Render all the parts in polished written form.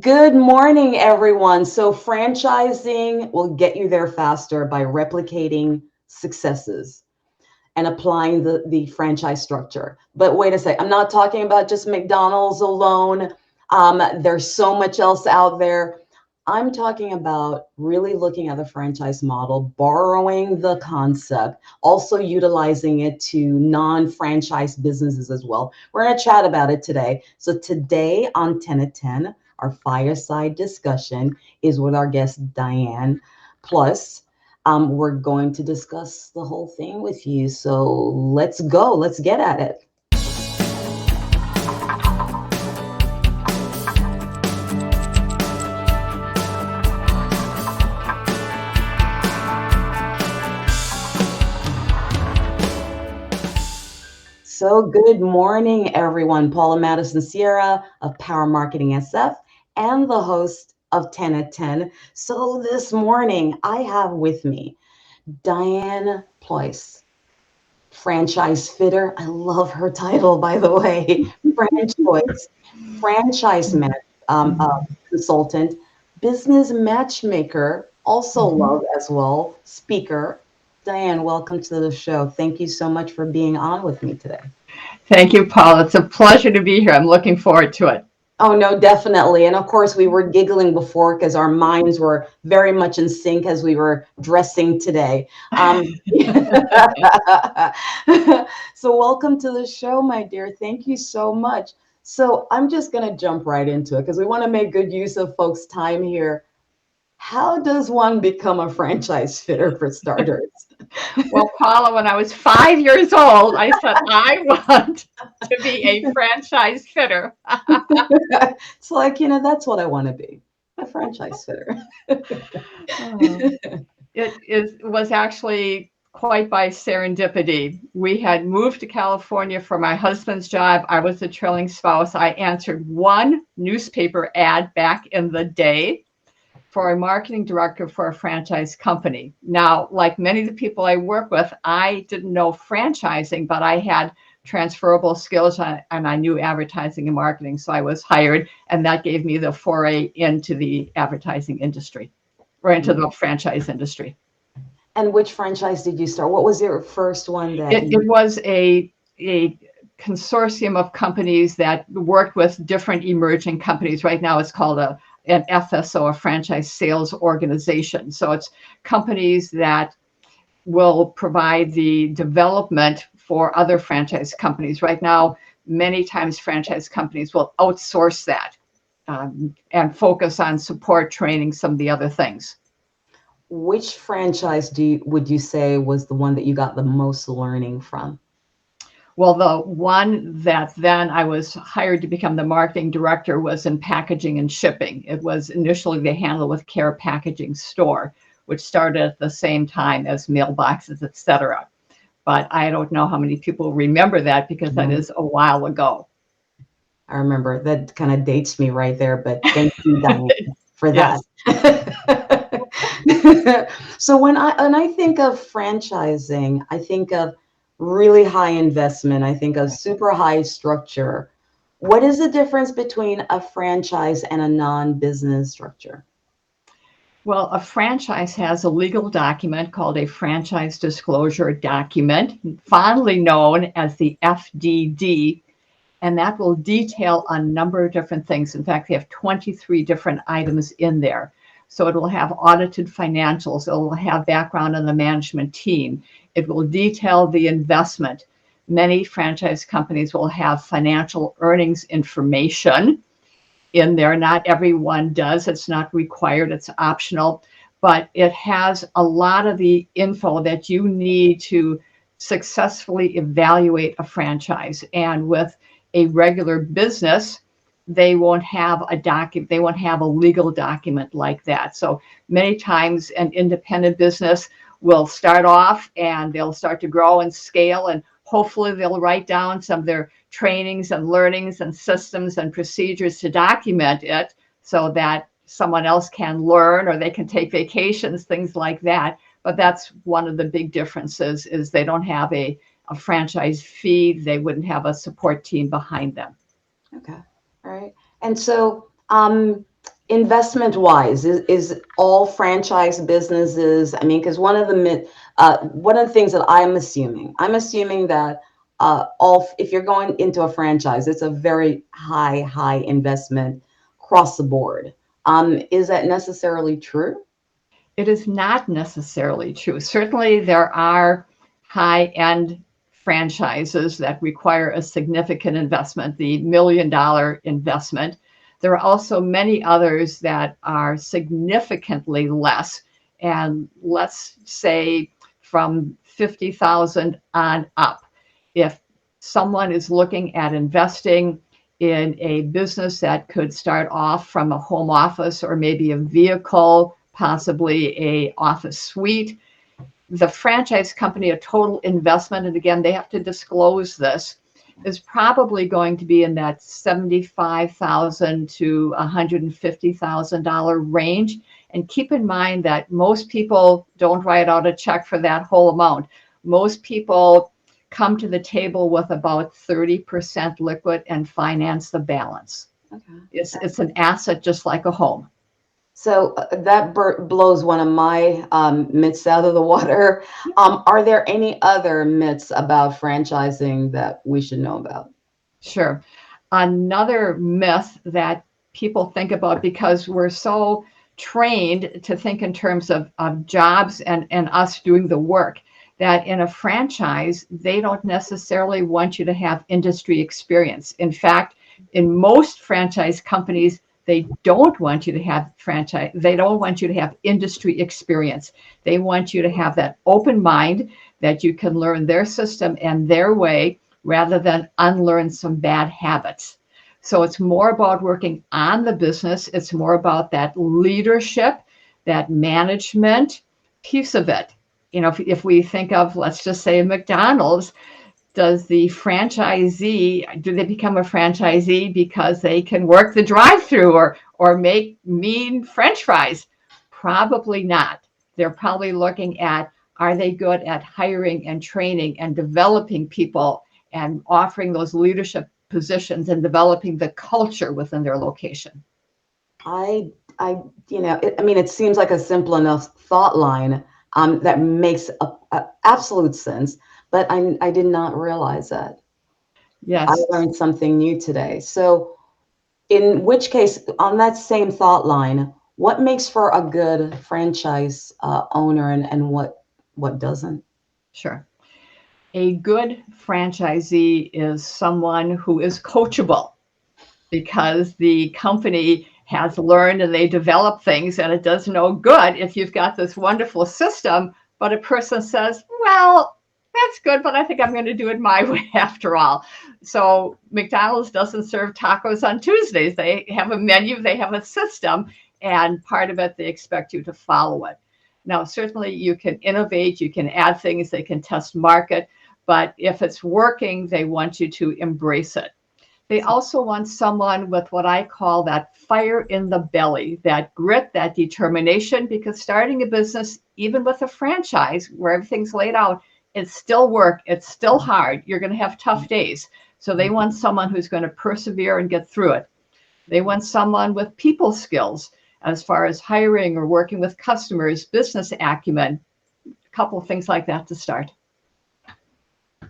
Good morning, everyone. So franchising will get you there faster by replicating successes and applying the franchise structure. But wait a sec, I'm not talking about just McDonald's alone. There's so much else out there. I'm talking about really looking at the franchise model, borrowing the concept, also utilizing it to non-franchise businesses as well. We're going to chat about it today. So today on 10 at 10, our fireside discussion is with our guest, Diane Pleuss. We're going to discuss the whole thing with you. So let's go. Let's get at it. So good morning, everyone. Paula Madison Sierra of Power Marketing SF and the host of 10 at 10. So this morning, I have with me Diane Pleuss, franchise fitter. I love her title, by the way. Franchoice, consultant, business matchmaker, also love as well, speaker. Diane, welcome to the show. Thank you so much for being on with me today. Thank you, Paul. It's a pleasure to be here. I'm looking forward to it. Oh, no, definitely. And of course, we were giggling before because our minds were very much in sync as we were dressing today. So welcome to the show, my dear. Thank you so much. So I'm just going to jump right into it because we want to make good use of folks' time here. How does one become a franchise fitter for starters? Well, Paula, when I was 5 years old, I said, I want to be a franchise fitter. It's like, that's what I want to be, a franchise fitter. It was actually quite by serendipity. We had moved to California for my husband's job. I was a trailing spouse. I answered one newspaper ad back in the day for a marketing director for a franchise company. Now, like many of the people I work with, I didn't know franchising, but I had transferable skills and I knew advertising and marketing. So I was hired, and that gave me the foray into the advertising industry or into the franchise industry. And which franchise did you start? What was your first one that It was a consortium of companies that worked with different emerging companies. Right now it's called an FSO, a franchise sales organization. So it's companies that will provide the development for other franchise companies. Right now, many times franchise companies will outsource that and focus on support, training, some of the other things. Which franchise would you say was the one that you got the most learning from? Well, the one that then I was hired to become the marketing director was in packaging and shipping. It was initially the Handle with Care packaging store, which started at the same time as mailboxes, etc. But I don't know how many people remember that because that is a while ago. I remember. That kind of dates me right there, but thank you, Diane, for that. So when I think of franchising, I think of really high investment. I think of super high structure. What is the difference between a franchise and a non-business structure? Well, a franchise has a legal document called a franchise disclosure document, fondly known as the FDD, and that will detail a number of different things. In fact, they have 23 different items in there. So it will have audited financials. It will have background on the management team. It will detail the investment. Many franchise companies will have financial earnings information in there. Not everyone does. It's not required. It's optional. But it has a lot of the info that you need to successfully evaluate a franchise. And with a regular business, they won't have a document, they won't have a legal document like that. So many times an independent business will start off and they'll start to grow and scale, and hopefully they'll write down some of their trainings and learnings and systems and procedures to document it so that someone else can learn or they can take vacations, things like that. But that's one of the big differences is they don't have a franchise fee. They wouldn't have a support team behind them. Okay. All right. And so investment wise, is all franchise businesses, I mean, because one of the things that I'm assuming that all if you're going into a franchise, it's a very high investment across the board. Is that necessarily true? It is not necessarily true. Certainly, there are high end franchises that require a significant investment, the $1 million investment. There are also many others that are significantly less, and let's say from 50,000 on up. If someone is looking at investing in a business that could start off from a home office or maybe a vehicle, possibly a office suite, the franchise company, a total investment, and again, they have to disclose this, is probably going to be in that $75,000 to $150,000 range. And keep in mind that most people don't write out a check for that whole amount. Most people come to the table with about 30% liquid and finance the balance. Okay. It's an asset just like a home. So that blows one of my myths out of the water. Are there any other myths about franchising that we should know about? Sure. Another myth that people think about, because we're so trained to think in terms of jobs and us doing the work, that in a franchise, they don't necessarily want you to have industry experience. In fact, in most franchise companies, they don't want you to have they don't want you to have industry experience. They want you to have that open mind that you can learn their system and their way rather than unlearn some bad habits. So it's more about working on the business. It's more about that leadership, that management piece of it. You know, if we think of, let's just say, McDonald's, does the franchisee, do they become a franchisee because they can work the drive-through or make mean French fries? Probably not. They're probably looking at, are they good at hiring and training and developing people and offering those leadership positions and developing the culture within their location? I, I mean, it seems like a simple enough thought line that makes absolute sense, but I did not realize that. I Yes, learned something new today. So, in which case, on that same thought line, what makes for a good franchise owner, and what doesn't? sure. A good franchisee is someone who is coachable, because the company has learned and they develop things, and it does no good if you've got this wonderful system, but a person says, well, that's good, but I think I'm going to do it my way after all. So McDonald's doesn't serve tacos on Tuesdays. They have a menu, they have a system, and part of it, they expect you to follow it. Now, certainly you can innovate, you can add things, they can test market, but if it's working, they want you to embrace it. They also want someone with what I call that fire in the belly, that grit, that determination, because starting a business, even with a franchise where everything's laid out, it's still work, it's still hard. You're going to have tough days. So they want someone who's going to persevere and get through it. They want someone with people skills as far as hiring or working with customers, business acumen, a couple of things like that to start.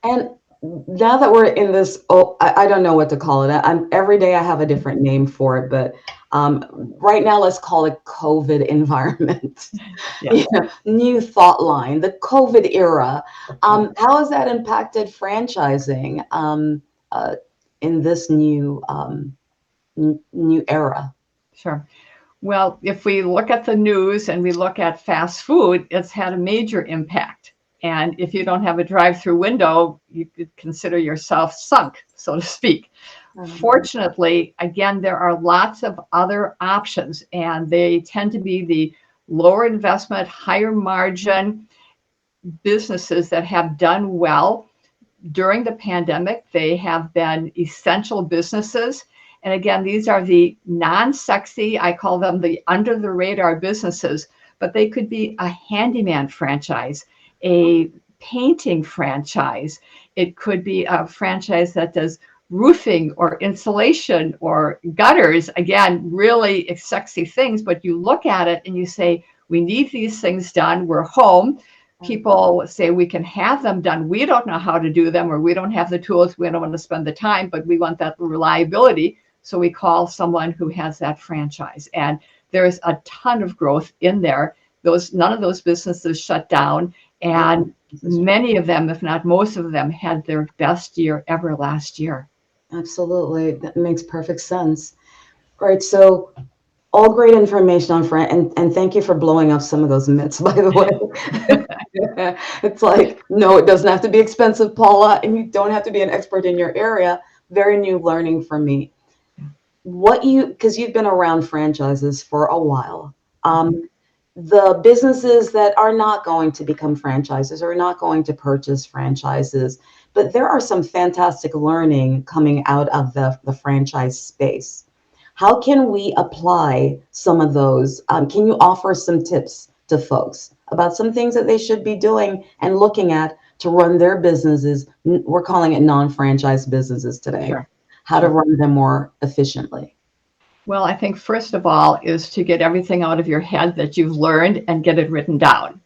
And now that we're in this, oh, I don't know what to call it. Every day I have a different name for it, but right now let's call it COVID environment. Yeah. New thought line, the COVID era. How has that impacted franchising in this new era? Sure. Well, if we look at the news and we look at fast food, it's had a major impact. And if you don't have a drive-through window, you could consider yourself sunk, so to speak. Fortunately, again, there are lots of other options, and they tend to be the lower investment, higher margin businesses that have done well during the pandemic. They have been essential businesses. And again, these are the non-sexy, I call them the under the radar businesses, but they could be a handyman franchise, a painting franchise. It could be a franchise that does roofing or insulation or gutters. Again, really sexy things, but you look at it and you say, we need these things done. We're home. People say we can have them done. We don't know how to do them, or we don't have the tools. We don't want to spend the time, but we want that reliability. So we call someone who has that franchise. And there's a ton of growth in there. None of those businesses shut down. And many of them, if not most of them, had their best year ever last year. Absolutely. That makes perfect sense. All right. So all great information on and thank you for blowing up some of those myths, by the way. It's like, no, it doesn't have to be expensive, Paula, and you don't have to be an expert in your area. Very new learning for me. Because you've been around franchises for a while. The businesses that are not going to become franchises are not going to purchase franchises, but there are some fantastic learning coming out of the franchise space. How can we apply some of those? Can you offer some tips to folks about some things that they should be doing and looking at to run their businesses? We're calling it non-franchise businesses today. Sure. How to run them more efficiently. Well, I think first of all is to get everything out of your head that you've learned and get it written down.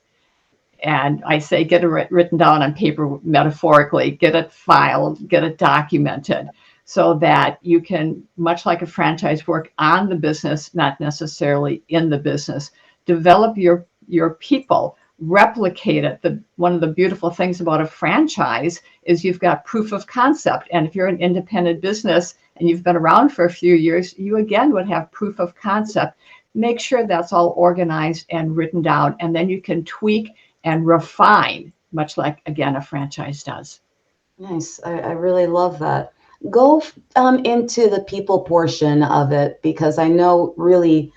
And I say get it written down on paper metaphorically, get it filed, get it documented so that you can, much like a franchise, work on the business, not necessarily in the business. Develop your people, replicate it. One of the beautiful things about a franchise is you've got proof of concept. And if you're an independent business and you've been around for a few years, you again would have proof of concept. Make sure that's all organized and written down, and then you can tweak and refine, much like, again, a franchise does. Nice. I really love that. Go into the people portion of it, because I know really,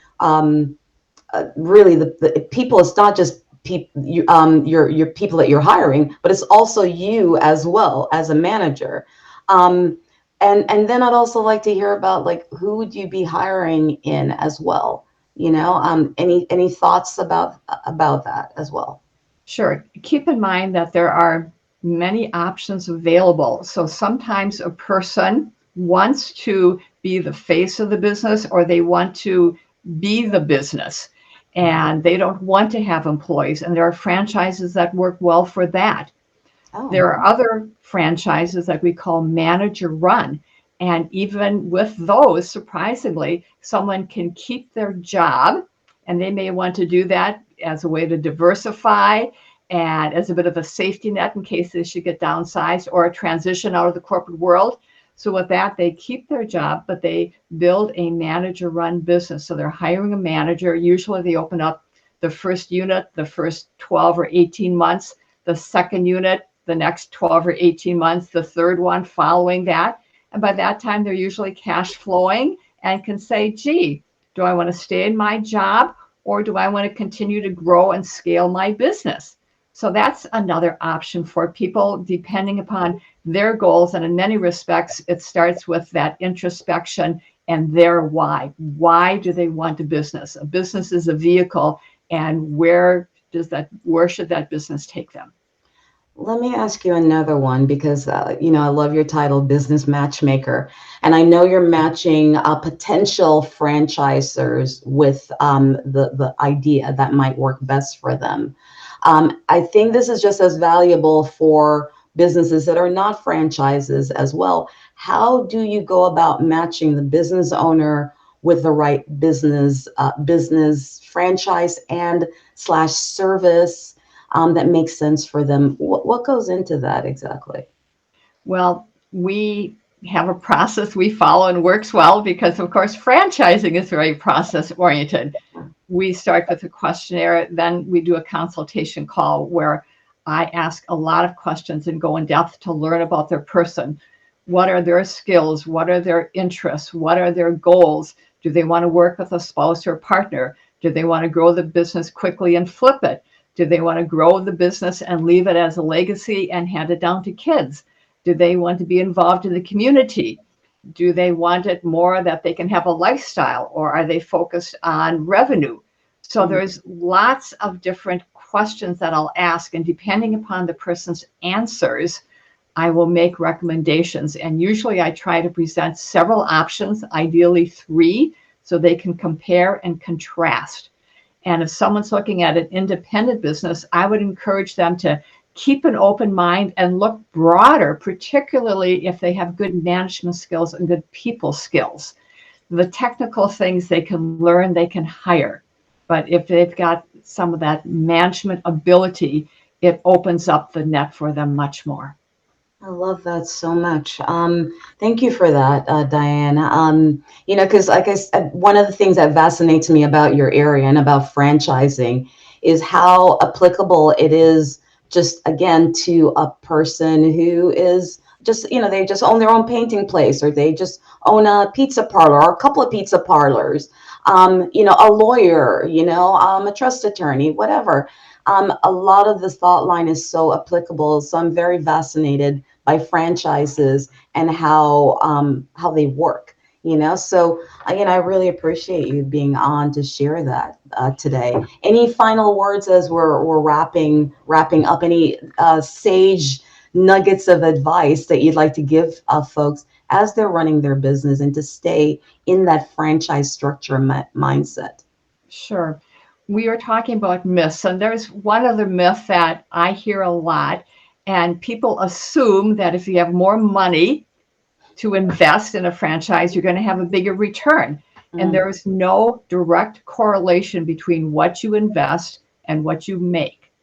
really the people, it's not just your people that you're hiring, but it's also you as well as a manager. And then I'd also like to hear about, like, who would you be hiring in as well? Any thoughts about that as well? Sure. Keep in mind that there are many options available. So sometimes a person wants to be the face of the business, or they want to be the business, and they don't want to have employees. And there are franchises that work well for that. Oh. There are other franchises that we call manager run. And even with those, surprisingly, someone can keep their job, and they may want to do that as a way to diversify and as a bit of a safety net in case they should get downsized or a transition out of the corporate world. So with that, they keep their job, but they build a manager run business. So they're hiring a manager. Usually they open up the first unit, the first 12 or 18 months, the second unit, the next 12 or 18 months, the third one following that. And by that time, they're usually cash flowing and can say, gee, do I want to stay in my job, or do I want to continue to grow and scale my business? So that's another option for people, depending upon their goals. And in many respects, it starts with that introspection and their why. Why do they want a business? A business is a vehicle, and where should that business take them? Let me ask you another one, because I love your title, Business Matchmaker, and I know you're matching potential franchisors with the idea that might work best for them. I think this is just as valuable for businesses that are not franchises as well. How do you go about matching the business owner with the right business franchise and / service that makes sense for them? What goes into that exactly? Well, we have a process we follow and works well because, of course, franchising is very process oriented. We start with a questionnaire, then we do a consultation call where I ask a lot of questions and go in depth to learn about their person. What are their skills? What are their interests? What are their goals? Do they want to work with a spouse or partner? Do they want to grow the business quickly and flip it? Do they want to grow the business and leave it as a legacy and hand it down to kids? Do they want to be involved in the community? Do they want it more that they can have a lifestyle, or are they focused on revenue? So there's lots of different questions that I'll ask, and depending upon the person's answers, I will make recommendations. And usually I try to present several options, ideally 3, so they can compare and contrast. And if someone's looking at an independent business, I would encourage them to keep an open mind and look broader, particularly if they have good management skills and good people skills. The technical things they can learn, they can hire. But if they've got some of that management ability, it opens up the net for them much more. I love that so much. Thank you for that, Diane. Because like I said, one of the things that fascinates me about your area and about franchising is how applicable it is just again to a person who is just, they just own their own painting place, or they just own a pizza parlor or a couple of pizza parlors, a lawyer, a trust attorney, whatever. A lot of the thought line is so applicable. So I'm very fascinated by franchises and how they work. So again, I really appreciate you being on to share that today. Any final words as we're wrapping up? Any sage nuggets of advice that you'd like to give folks as they're running their business and to stay in that franchise structure mindset? Sure. We are talking about myths, and there's one other myth that I hear a lot, and people assume that if you have more money to invest in a franchise, you're going to have a bigger return. And there is no direct correlation between what you invest and what you make.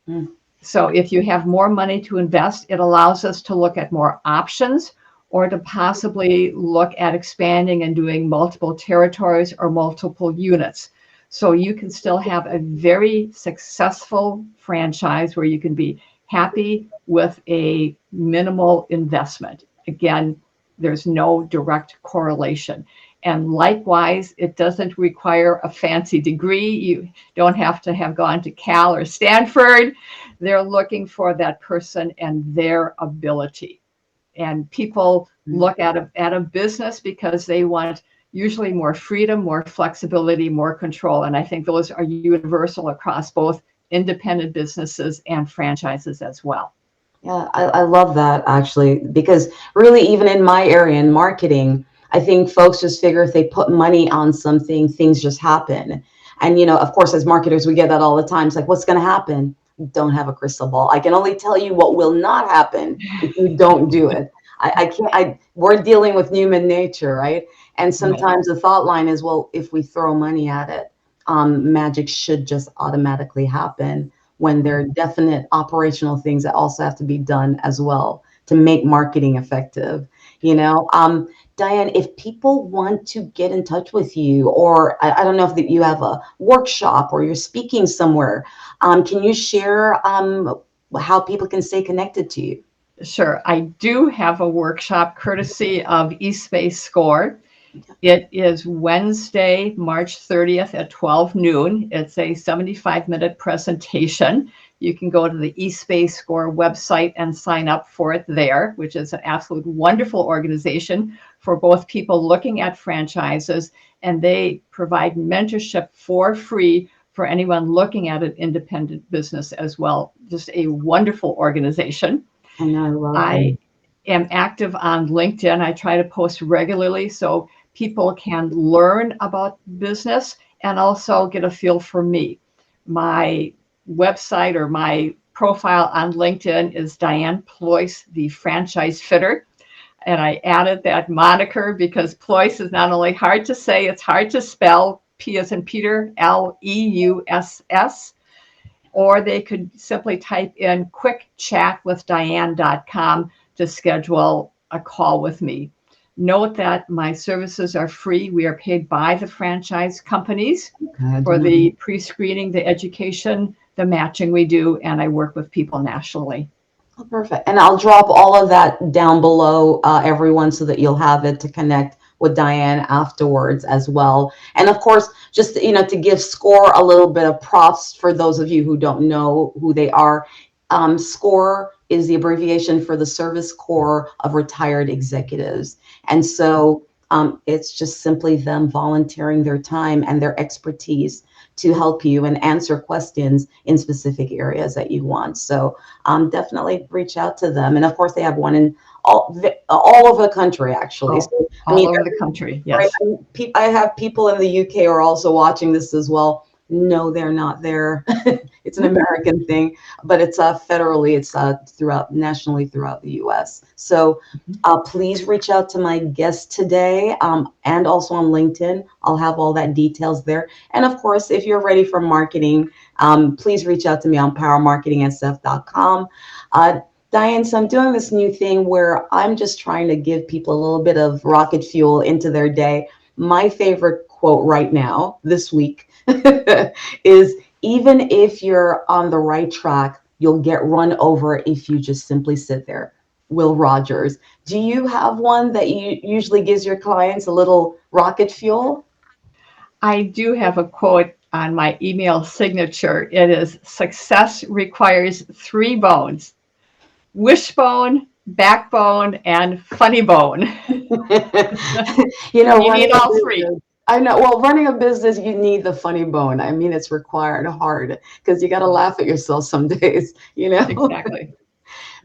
Mm. So if you have more money to invest, it allows us to look at more options, or to possibly look at expanding and doing multiple territories or multiple units. So you can still have a very successful franchise where you can be happy with a minimal investment. Again, there's no direct correlation. And likewise, it doesn't require a fancy degree. You don't have to have gone to Cal or Stanford. They're looking for that person and their ability. And people look at a business because they want usually more freedom, more flexibility, more control. And I think those are universal across both independent businesses and franchises as well. Yeah, I love that actually, because really, even in my area in marketing, I think folks just figure if they put money on something, things just happen. And, of course, as marketers, we get that all the time. It's like, what's going to happen? Don't have a crystal ball. I can only tell you what will not happen if you don't do it. I can't, we're dealing with human nature, right? And sometimes the thought line is, well, if we throw money at it, magic should just automatically happen, when there are definite operational things that also have to be done as well to make marketing effective. Diane, if people want to get in touch with you, or I don't know if that you have a workshop or you're speaking somewhere, can you share how people can stay connected to you? Sure. I do have a workshop courtesy of East Bay Score. It is Wednesday, March 30th at 12 noon. It's a 75-minute presentation. You can go to the East Bay Score website and sign up for it there, which is an absolute wonderful organization for both people looking at franchises, and they provide mentorship for free for anyone looking at an independent business as well. Just a wonderful organization. I know, I love I am active on LinkedIn. I try to post regularly so people can learn about business and also get a feel for me. My website or my profile on LinkedIn is Diane Pleuss, the franchise fitter. And I added that moniker because Pleuss is not only hard to say, it's hard to spell. P as in Peter, Leuss. Or they could simply type in quickchatwithdiane.com to schedule a call with me. Note that my services are free. We are paid by the franchise companies for the pre-screening, the education, the matching we do, and I work with people nationally. Oh, perfect. And I'll drop all of that down below, everyone, so that you'll have it to connect with Diane afterwards as well. And of course, just, to give SCORE a little bit of props for those of you who don't know who they are. SCORE is the abbreviation for the Service Corps of Retired Executives. And so It's just simply them volunteering their time and their expertise to help you and answer questions in specific areas that you want. So definitely reach out to them. And of course, they have one in all over the country, actually. Oh, So, I all mean, over the country. right. Yes. I have people in the UK are also watching this as well. No, they're not there. It's an American thing, but it's federally, it's throughout nationally throughout the US. So please reach out to my guest today and also on LinkedIn. I'll have all that details there. And of course, if you're ready for marketing, please reach out to me on powermarketingsf.com. Diane, so I'm doing this new thing where I'm just trying to give people a little bit of rocket fuel into their day. My favorite quote right now, this week, is even if you're on the right track, you'll get run over if you just simply sit there. Will Rogers. Do you have one that you usually gives your clients a little rocket fuel? I do have a quote on my email signature. It is success requires three bones: wishbone, backbone, and funny bone. You know, You running need a all three. business. I know. Well, running a business, you need the funny bone. I mean, it's required hard because you got to laugh at yourself some days, you know? Exactly.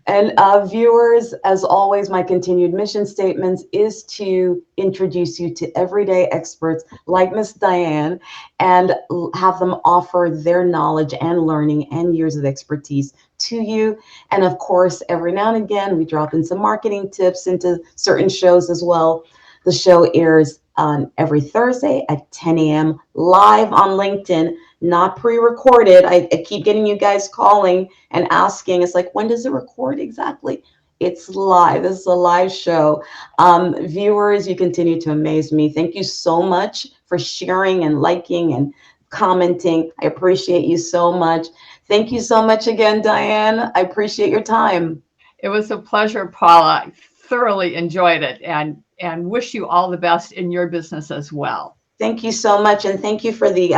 And viewers, as always, my continued mission statements is to introduce you to everyday experts like Miss Diane and have them offer their knowledge and learning and years of expertise to you. And of course, every now and again, we drop in some marketing tips into certain shows as well. The show airs on every Thursday at 10 a.m. live on LinkedIn, not pre-recorded. I keep getting you guys calling and asking, it's like, when does it record exactly? It's live. This is a live show. Viewers, you continue to amaze me. Thank you so much for sharing and liking and commenting. I appreciate you so much. Thank you so much again, Diane. I appreciate your time. It was a pleasure, Paula. I thoroughly enjoyed it and wish you all the best in your business as well. Thank you so much, and thank you for the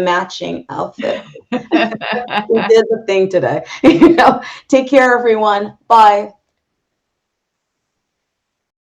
matching outfit. We did the thing today. Take care, everyone. Bye.